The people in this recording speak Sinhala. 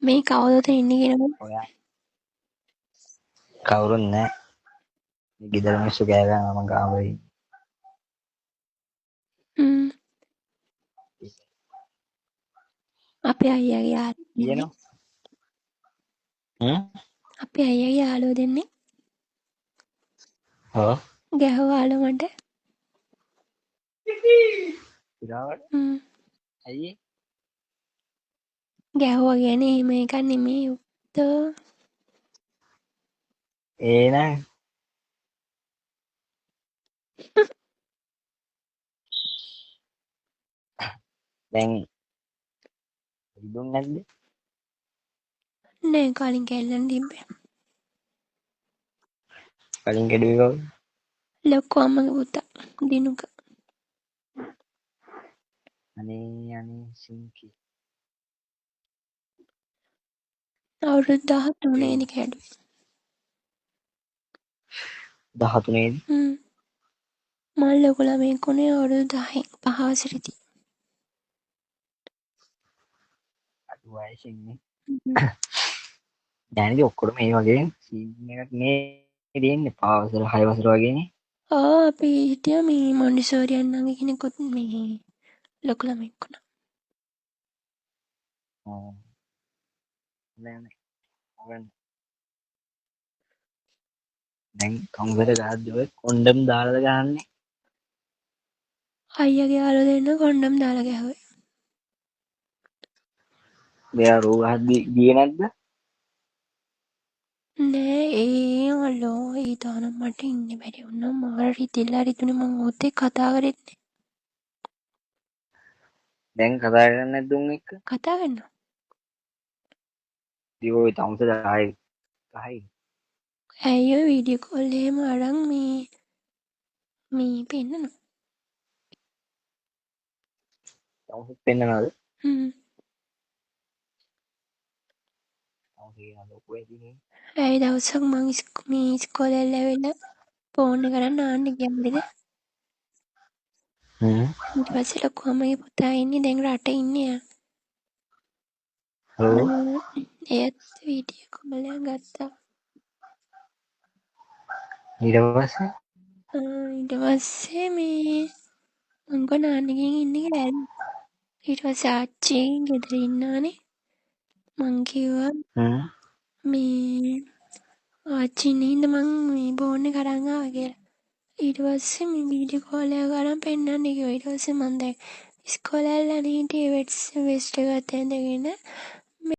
මේ කවුරුද ඉන්නේ කියනකොට ඔයා කවුරුත් නැහැ. මේ ගෙදර මිනිස්සු කෑ ගහනවා මම කාමරේ ඉන්නේ. අපේ අයියාගේ යාළුවෝ දෙන්නේ. කියනවා. හ්ම්. අපේ අයියාගේ යාළුවෝ දෙන්නේ ඔව්. ගැහුවාලු මට. ඉරාවට හ්ම්. ඇයි ඒ? ගැහුවා කියන්නේ එහෙම එකක් නෙමෙයි උත්තෝ. ඒ නෑ. දැන් ඉදුන්නේ නැද්ද? නෑ කලින් කෙල්ලන් තිබ්බේ. කලින් කෙඩුවේ කවුද? ලොකු අම්මගේ පුතා දිනුක. අනේ සිංකි. අවුරුදු 13 කැඩුවේ. 13 දී මල් ලොකු ළමයෙක් වුණේ අවුරුදු 10 5 වසරේදී. අඩු වයසින්නේ. දැනටි ඔක්කොම මේ වගේ සීන් එකක් මේ දෙන්නේ 5 වසර 6 වසර වගේනේ. අපි හිටියා මේ මොන්ඩිසෝරි අන්නන්ගේ කෙනෙකුත් මේ ලොකු ළමයෙක් වුණා. ඔව්. නෑ. දැන් කවුරුද ගහද්දි ඔය කොණ්ඩම් දාලාද ගහන්නේ? අයියාගේ යාළුවෝ දෙන්න කොණ්ඩම් දාලා ගැහුවේ. මෙයා රෝ ගහද්දි ගියේ නැද්ද? නෑ ඒ අලෝ ඒ තානම් මට ඉන්න බැරි වුණා. මාර රිදිලා රිදුනේ මං ඔහොත් එක්ක කතා කරෙත් නෑ. දැන් කතා කරන්නේ නැද්ද උන් එක්ක? කතා කරනවා. දිවෝයි තමුසෙ ආයි ගහයි. ඇයි ඔය වීඩියෝ කෝල් එහෙම අරන් මේ පෙන්නනවා. තමුසෙ පෙන්නනවද? හ්ම්. තමුසෙ කියන ලොකු ඇදිනේ. ඇයි දවසක් මං මේ ඉස්කෝලේ ඇවිල්ලා ෆෝන් එක අරන් නාන්න ගියාමද ඊට පස්සේ ලොකු අම්මගේ පුතා ඉන්නේ දැන් රට ඉන්නේ එයා. ඔව්. එයත් වීඩියෝ කෝල් එකක් ගත්තා. ඊට පස්සේ ඊට පස්සේ මේ මං ගෝ නාන්න ගිහින් ඉන්නේ කියලා ඇල්ලුවා. ඊට පස්සේ ආච්චි ගෙදර ඉන්නානේ මං කිව්වා මේ ආච්චි ඉන්න හින්දා මං මේ ෆෝන් එක අරන් ආවා කියලා. ඊට පස්සේ මේ වීඩියෝ කෝල් එකක් අරන් පෙන්නන්න කිව්වා. ඊට පස්සේ මං දැන් ඉස්කෝලේ යන්න හිටියේ වෙස්ට් එකත් ඇඳගෙන